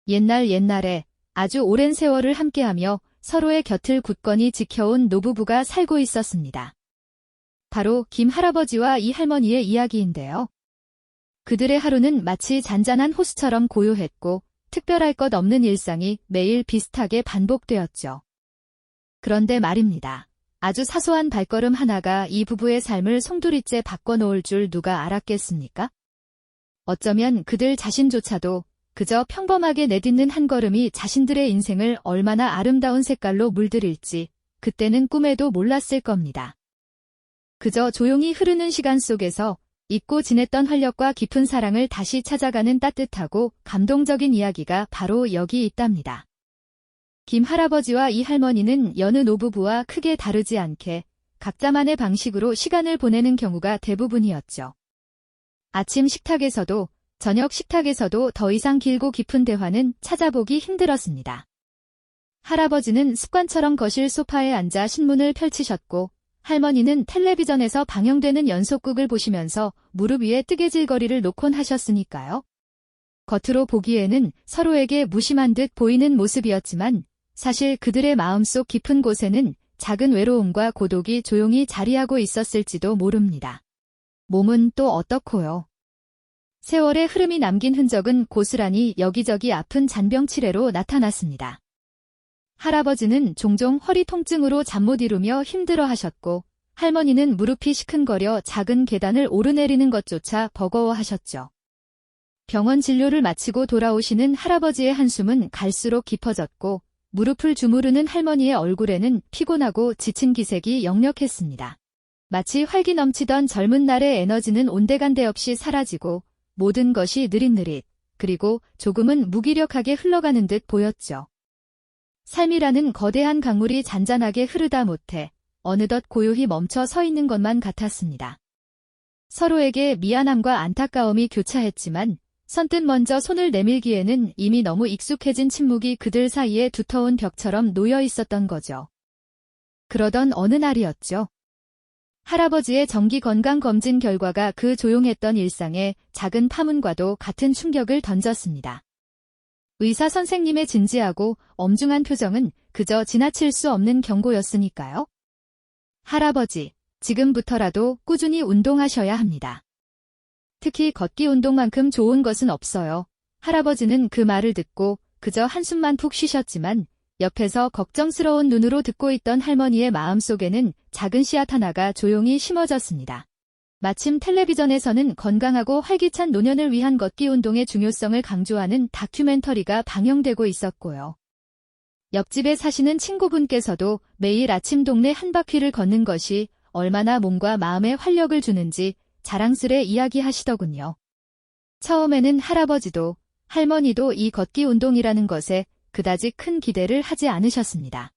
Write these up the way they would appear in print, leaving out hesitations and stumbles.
옛날에 아주 오랜 세월을 함께하며 서로의 곁을 굳건히 지켜온 노부부가 살고 있었습니다. 바로 김 할아버지와 이 할머니의 이야기인데요. 그들의 하루는 마치 잔잔한 호수처럼 고요했고 특별할 것 없는 일상이 매일 비슷하게 반복되었죠. 그런데 말입니다. 아주 사소한 발걸음 하나가 이 부부의 삶을 송두리째 바꿔놓을 줄 누가 알았겠습니까? 어쩌면 그들 자신조차도 그저 평범하게 내딛는 한 걸음이 자신들의 인생을 얼마나 아름다운 색깔로 물들일지 그때는 꿈에도 몰랐을 겁니다. 그저 조용히 흐르는 시간 속에서 잊고 지냈던 활력과 깊은 사랑을 다시 찾아가는 따뜻하고 감동적인 이야기가 바로 여기 있답니다. 김 할아버지와 이 할머니는 여느 노부부와 크게 다르지 않게 각자만의 방식으로 시간을 보내는 경우가 대부분이었죠. 아침 식탁에서도 저녁 식탁에서도 더 이상 길고 깊은 대화는 찾아보기 힘들었습니다. 할아버지는 습관처럼 거실 소파에 앉아 신문을 펼치셨고 할머니는 텔레비전에서 방영되는 연속극을 보시면서 무릎 위에 뜨개질거리를 놓곤 하셨으니까요. 겉으로 보기에는 서로에게 무심한 듯 보이는 모습이었지만 사실 그들의 마음속 깊은 곳에는 작은 외로움과 고독이 조용히 자리하고 있었을지도 모릅니다. 몸은 또 어떻고요? 세월의 흐름이 남긴 흔적은 고스란히 여기저기 아픈 잔병치레로 나타났습니다. 할아버지는 종종 허리 통증으로 잠 못 이루며 힘들어하셨고 할머니는 무릎이 시큰거려 작은 계단을 오르내리는 것조차 버거워하셨죠. 병원 진료를 마치고 돌아오시는 할아버지의 한숨은 갈수록 깊어졌고 무릎을 주무르는 할머니의 얼굴에는 피곤하고 지친 기색이 역력했습니다. 마치 활기 넘치던 젊은 날의 에너지는 온데간데 없이 사라지고 모든 것이 느릿느릿 그리고 조금은 무기력하게 흘러가는 듯 보였죠. 삶이라는 거대한 강물이 잔잔하게 흐르다 못해 어느덧 고요히 멈춰 서 있는 것만 같았습니다. 서로에게 미안함과 안타까움이 교차했지만 선뜻 먼저 손을 내밀기에는 이미 너무 익숙해진 침묵이 그들 사이에 두터운 벽처럼 놓여 있었던 거죠. 그러던 어느 날이었죠. 할아버지의 정기 건강검진 결과가 그 조용했던 일상에 작은 파문과도 같은 충격을 던졌습니다. 의사 선생님의 진지하고 엄중한 표정은 그저 지나칠 수 없는 경고였으니까요. 할아버지, 지금부터라도 꾸준히 운동하셔야 합니다. 특히 걷기 운동만큼 좋은 것은 없어요. 할아버지는 그 말을 듣고 그저 한숨만 푹 쉬셨지만 옆에서 걱정스러운 눈으로 듣고 있던 할머니의 마음속에는 작은 씨앗 하나가 조용히 심어졌습니다. 마침 텔레비전에서는 건강하고 활기찬 노년을 위한 걷기 운동의 중요성을 강조하는 다큐멘터리가 방영되고 있었고요. 옆집에 사시는 친구분께서도 매일 아침 동네 한 바퀴를 걷는 것이 얼마나 몸과 마음에 활력을 주는지 자랑스레 이야기하시더군요. 처음에는 할아버지도 할머니도 이 걷기 운동이라는 것에 그다지 큰 기대를 하지 않으셨습니다.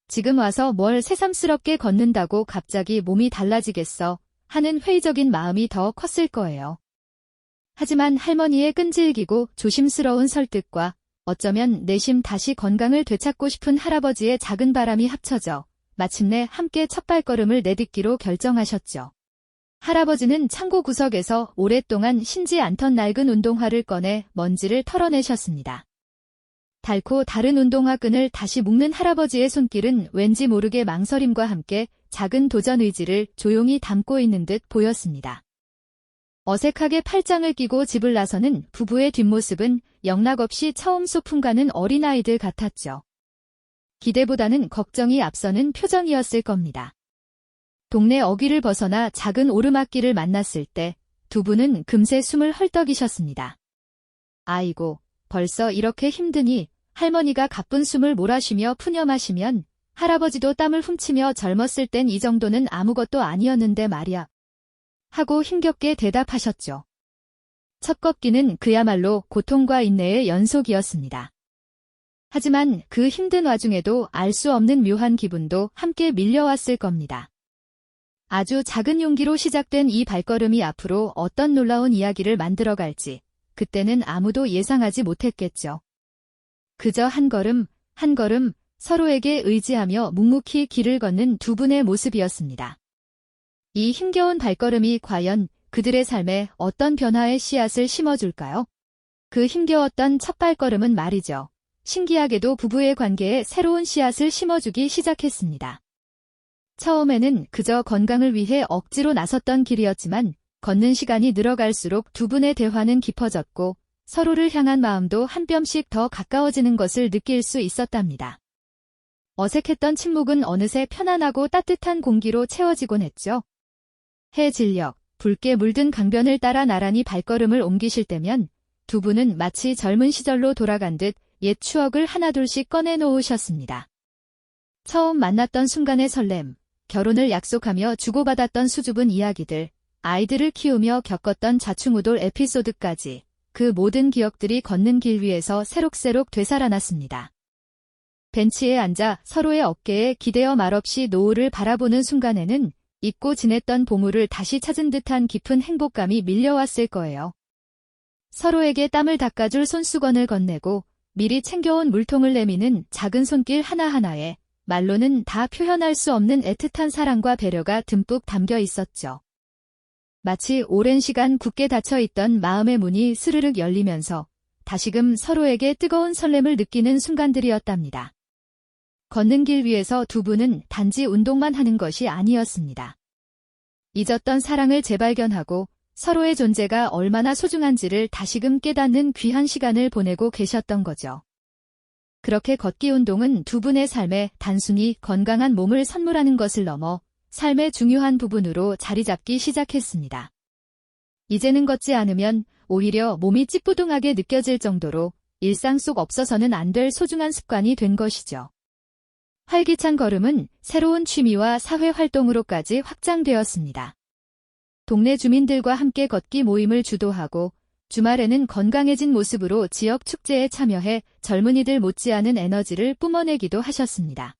지금 와서 뭘 새삼스럽게 걷는다고 갑자기 몸이 달라지겠어 하는 회의적인 마음이 더 컸을 거예요. 하지만 할머니의 끈질기고 조심스러운 설득과 어쩌면 내심 다시 건강을 되찾고 싶은 할아버지의 작은 바람이 합쳐져 마침내 함께 첫 발걸음을 내딛기로 결정하셨죠. 할아버지는 창고 구석에서 오랫동안 신지 않던 낡은 운동화를 꺼내 먼지를 털어내셨습니다. 닳고 다른 운동화 끈을 다시 묶는 할아버지의 손길은 왠지 모르게 망설임과 함께 작은 도전 의지를 조용히 담고 있는 듯 보였습니다. 어색하게 팔짱을 끼고 집을 나서는 부부의 뒷모습은 영락없이 처음 소풍 가는 어린아이들 같았죠. 기대보다는 걱정이 앞서는 표정이었을 겁니다. 동네 어귀를 벗어나 작은 오르막길을 만났을 때 두 분은 금세 숨을 헐떡이셨습니다. 아이고, 벌써 이렇게 힘드니 할머니가 가쁜 숨을 몰아쉬며 푸념하시면 할아버지도 땀을 훔치며 젊었을 땐 이 정도는 아무것도 아니었는데 말이야. 하고 힘겹게 대답하셨죠. 첫 걷기는 그야말로 고통과 인내의 연속이었습니다. 하지만 그 힘든 와중에도 알 수 없는 묘한 기분도 함께 밀려왔을 겁니다. 아주 작은 용기로 시작된 이 발걸음이 앞으로 어떤 놀라운 이야기를 만들어갈지 그때는 아무도 예상하지 못했겠죠. 그저 한 걸음, 한 걸음 서로에게 의지하며 묵묵히 길을 걷는 두 분의 모습이었습니다. 이 힘겨운 발걸음이 과연 그들의 삶에 어떤 변화의 씨앗을 심어줄까요? 그 힘겨웠던 첫 발걸음은 말이죠. 신기하게도 부부의 관계에 새로운 씨앗을 심어주기 시작했습니다. 처음에는 그저 건강을 위해 억지로 나섰던 길이었지만 걷는 시간이 늘어갈수록 두 분의 대화는 깊어졌고 서로를 향한 마음도 한 뼘씩 더 가까워지는 것을 느낄 수 있었답니다. 어색했던 침묵은 어느새 편안하고 따뜻한 공기로 채워지곤 했죠. 해 진력, 붉게 물든 강변을 따라 나란히 발걸음을 옮기실 때면 두 분은 마치 젊은 시절로 돌아간 듯 옛 추억을 하나둘씩 꺼내놓으셨습니다. 처음 만났던 순간의 설렘, 결혼을 약속하며 주고받았던 수줍은 이야기들, 아이들을 키우며 겪었던 좌충우돌 에피소드까지 그 모든 기억들이 걷는 길 위에서 새록새록 되살아났습니다. 벤치에 앉아 서로의 어깨에 기대어 말없이 노을을 바라보는 순간에는 잊고 지냈던 보물을 다시 찾은 듯한 깊은 행복감이 밀려왔을 거예요. 서로에게 땀을 닦아줄 손수건을 건네고 미리 챙겨온 물통을 내미는 작은 손길 하나하나에 말로는 다 표현할 수 없는 애틋한 사랑과 배려가 듬뿍 담겨 있었죠. 마치 오랜 시간 굳게 닫혀있던 마음의 문이 스르륵 열리면서 다시금 서로에게 뜨거운 설렘을 느끼는 순간들이었답니다. 걷는 길 위에서 두 분은 단지 운동만 하는 것이 아니었습니다. 잊었던 사랑을 재발견하고 서로의 존재가 얼마나 소중한지를 다시금 깨닫는 귀한 시간을 보내고 계셨던 거죠. 그렇게 걷기 운동은 두 분의 삶에 단순히 건강한 몸을 선물하는 것을 넘어 삶의 중요한 부분으로 자리 잡기 시작했습니다. 이제는 걷지 않으면 오히려 몸이 찌뿌둥하게 느껴질 정도로 일상 속 없어서는 안 될 소중한 습관이 된 것이죠. 활기찬 걸음은 새로운 취미와 사회 활동으로까지 확장되었습니다. 동네 주민들과 함께 걷기 모임을 주도하고 주말에는 건강해진 모습으로 지역 축제에 참여해 젊은이들 못지않은 에너지를 뿜어내기도 하셨습니다.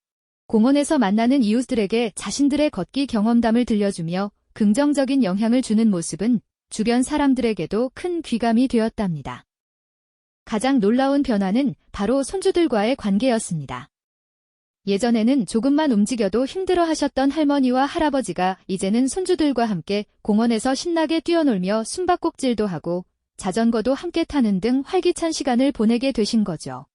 공원에서 만나는 이웃들에게 자신들의 걷기 경험담을 들려주며 긍정적인 영향을 주는 모습은 주변 사람들에게도 큰 귀감이 되었답니다. 가장 놀라운 변화는 바로 손주들과의 관계였습니다. 예전에는 조금만 움직여도 힘들어하셨던 할머니와 할아버지가 이제는 손주들과 함께 공원에서 신나게 뛰어놀며 숨바꼭질도 하고 자전거도 함께 타는 등 활기찬 시간을 보내게 되신 거죠.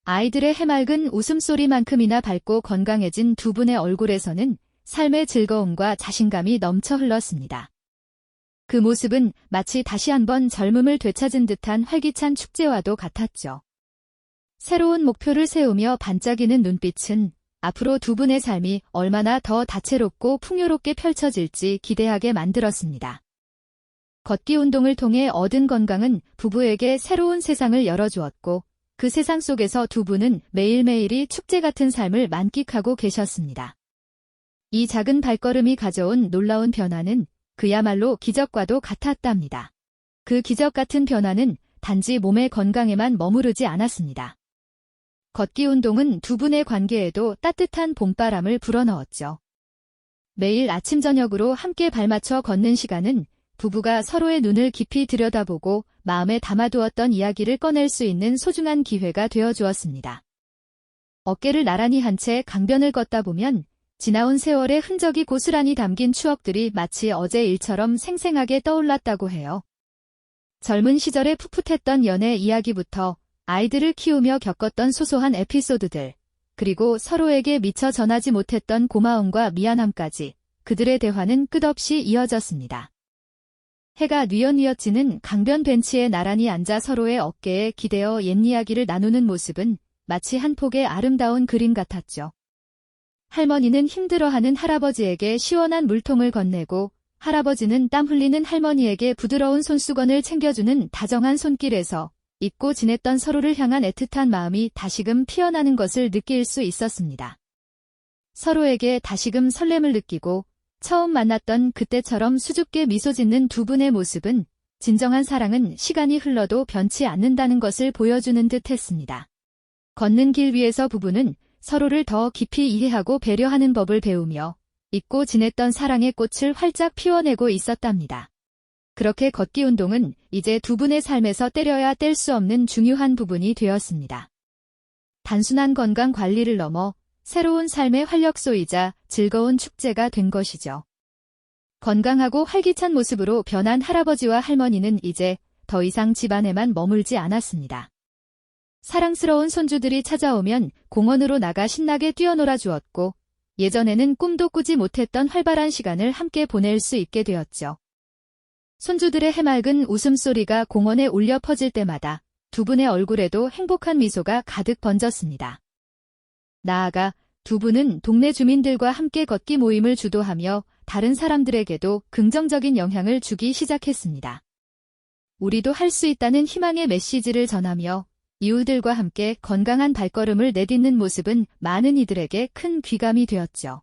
아이들의 해맑은 웃음소리만큼이나 밝고 건강해진 두 분의 얼굴에서는 삶의 즐거움과 자신감이 넘쳐 흘렀습니다. 그 모습은 마치 다시 한번 젊음을 되찾은 듯한 활기찬 축제와도 같았죠. 새로운 목표를 세우며 반짝이는 눈빛은 앞으로 두 분의 삶이 얼마나 더 다채롭고 풍요롭게 펼쳐질지 기대하게 만들었습니다. 걷기 운동을 통해 얻은 건강은 부부에게 새로운 세상을 열어주었고 그 세상 속에서 두 분은 매일매일이 축제 같은 삶을 만끽하고 계셨습니다. 이 작은 발걸음이 가져온 놀라운 변화는 그야말로 기적과도 같았답니다. 그 기적 같은 변화는 단지 몸의 건강에만 머무르지 않았습니다. 걷기 운동은 두 분의 관계에도 따뜻한 봄바람을 불어넣었죠. 매일 아침 저녁으로 함께 발맞춰 걷는 시간은 부부가 서로의 눈을 깊이 들여다보고 마음에 담아두었던 이야기를 꺼낼 수 있는 소중한 기회가 되어주었습니다. 어깨를 나란히 한 채 강변을 걷다 보면 지나온 세월의 흔적이 고스란히 담긴 추억들이 마치 어제 일처럼 생생하게 떠올랐다고 해요. 젊은 시절에 풋풋했던 연애 이야기부터 아이들을 키우며 겪었던 소소한 에피소드들, 그리고 서로에게 미처 전하지 못했던 고마움과 미안함까지 그들의 대화는 끝없이 이어졌습니다. 해가 뉘엿뉘엿 지는 강변 벤치에 나란히 앉아 서로의 어깨에 기대어 옛 이야기를 나누는 모습은 마치 한 폭의 아름다운 그림 같았죠. 할머니는 힘들어하는 할아버지에게 시원한 물통을 건네고 할아버지는 땀 흘리는 할머니에게 부드러운 손수건을 챙겨주는 다정한 손길에서 잊고 지냈던 서로를 향한 애틋한 마음이 다시금 피어나는 것을 느낄 수 있었습니다. 서로에게 다시금 설렘을 느끼고 처음 만났던 그때처럼 수줍게 미소 짓는 두 분의 모습은 진정한 사랑은 시간이 흘러도 변치 않는다는 것을 보여주는 듯 했습니다. 걷는 길 위에서 부부는 서로를 더 깊이 이해하고 배려하는 법을 배우며 잊고 지냈던 사랑의 꽃을 활짝 피워내고 있었답니다. 그렇게 걷기 운동은 이제 두 분의 삶에서 떼려야 뗄 수 없는 중요한 부분이 되었습니다. 단순한 건강 관리를 넘어 새로운 삶의 활력소이자 즐거운 축제가 된 것이죠. 건강하고 활기찬 모습으로 변한 할아버지와 할머니는 이제 더 이상 집안에만 머물지 않았습니다. 사랑스러운 손주들이 찾아오면 공원으로 나가 신나게 뛰어놀아 주었고, 예전에는 꿈도 꾸지 못했던 활발한 시간을 함께 보낼 수 있게 되었죠. 손주들의 해맑은 웃음소리가 공원에 울려 퍼질 때마다 두 분의 얼굴에도 행복한 미소가 가득 번졌습니다. 나아가 두 분은 동네 주민들과 함께 걷기 모임을 주도하며 다른 사람들에게도 긍정적인 영향을 주기 시작했습니다. 우리도 할 수 있다는 희망의 메시지를 전하며 이웃들과 함께 건강한 발걸음을 내딛는 모습은 많은 이들에게 큰 귀감이 되었죠.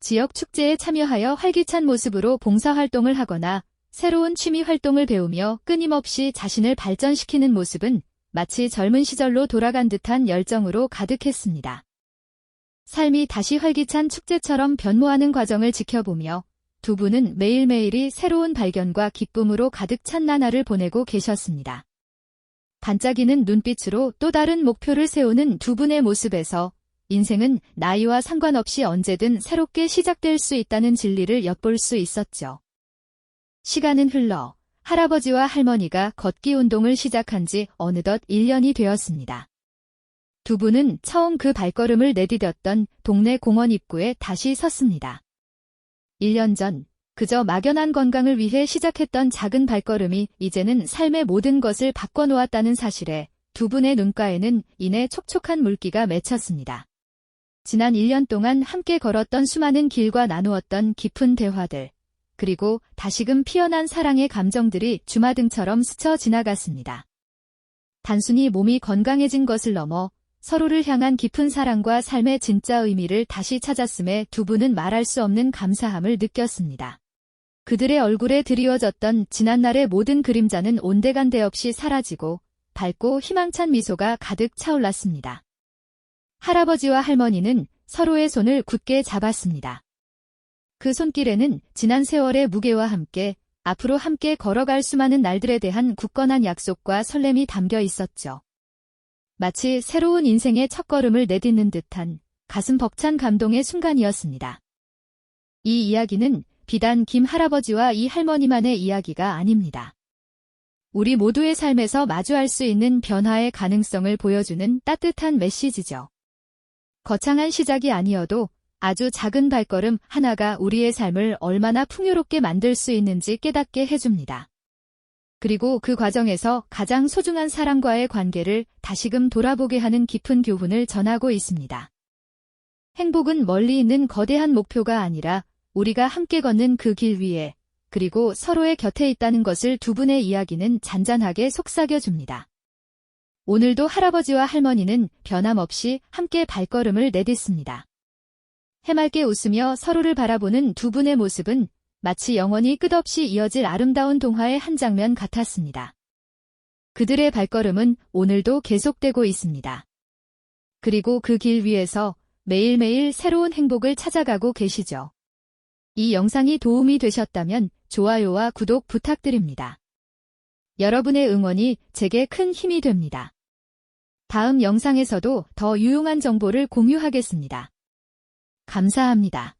지역 축제에 참여하여 활기찬 모습으로 봉사활동을 하거나 새로운 취미 활동을 배우며 끊임없이 자신을 발전시키는 모습은 마치 젊은 시절로 돌아간 듯한 열정으로 가득했습니다. 삶이 다시 활기찬 축제처럼 변모하는 과정을 지켜보며 두 분은 매일매일이 새로운 발견과 기쁨으로 가득 찬 나날을 보내고 계셨습니다. 반짝이는 눈빛으로 또 다른 목표를 세우는 두 분의 모습에서 인생은 나이와 상관없이 언제든 새롭게 시작될 수 있다는 진리를 엿볼 수 있었죠. 시간은 흘러 할아버지와 할머니가 걷기 운동을 시작한 지 어느덧 1년이 되었습니다. 두 분은 처음 그 발걸음을 내디뎠던 동네 공원 입구에 다시 섰습니다. 1년 전 그저 막연한 건강을 위해 시작했던 작은 발걸음이 이제는 삶의 모든 것을 바꿔놓았다는 사실에 두 분의 눈가에는 이내 촉촉한 물기가 맺혔습니다. 지난 1년 동안 함께 걸었던 수많은 길과 나누었던 깊은 대화들, 그리고 다시금 피어난 사랑의 감정들이 주마등처럼 스쳐 지나갔습니다. 단순히 몸이 건강해진 것을 넘어 서로를 향한 깊은 사랑과 삶의 진짜 의미를 다시 찾았음에 두 분은 말할 수 없는 감사함을 느꼈습니다. 그들의 얼굴에 드리워졌던 지난날의 모든 그림자는 온데간데 없이 사라지고 밝고 희망찬 미소가 가득 차올랐습니다. 할아버지와 할머니는 서로의 손을 굳게 잡았습니다. 그 손길에는 지난 세월의 무게와 함께 앞으로 함께 걸어갈 수많은 날들에 대한 굳건한 약속과 설렘이 담겨 있었죠. 마치 새로운 인생의 첫걸음을 내딛는 듯한 가슴 벅찬 감동의 순간이었습니다. 이 이야기는 비단 김 할아버지와 이 할머니만의 이야기가 아닙니다. 우리 모두의 삶에서 마주할 수 있는 변화의 가능성을 보여주는 따뜻한 메시지죠. 거창한 시작이 아니어도 아주 작은 발걸음 하나가 우리의 삶을 얼마나 풍요롭게 만들 수 있는지 깨닫게 해줍니다. 그리고 그 과정에서 가장 소중한 사람과의 관계를 다시금 돌아보게 하는 깊은 교훈을 전하고 있습니다. 행복은 멀리 있는 거대한 목표가 아니라 우리가 함께 걷는 그 길 위에, 그리고 서로의 곁에 있다는 것을 두 분의 이야기는 잔잔하게 속삭여줍니다. 오늘도 할아버지와 할머니는 변함없이 함께 발걸음을 내딛습니다. 해맑게 웃으며 서로를 바라보는 두 분의 모습은 마치 영원히 끝없이 이어질 아름다운 동화의 한 장면 같았습니다. 그들의 발걸음은 오늘도 계속되고 있습니다. 그리고 그 길 위에서 매일매일 새로운 행복을 찾아가고 계시죠. 이 영상이 도움이 되셨다면 좋아요와 구독 부탁드립니다. 여러분의 응원이 제게 큰 힘이 됩니다. 다음 영상에서도 더 유용한 정보를 공유하겠습니다. 감사합니다.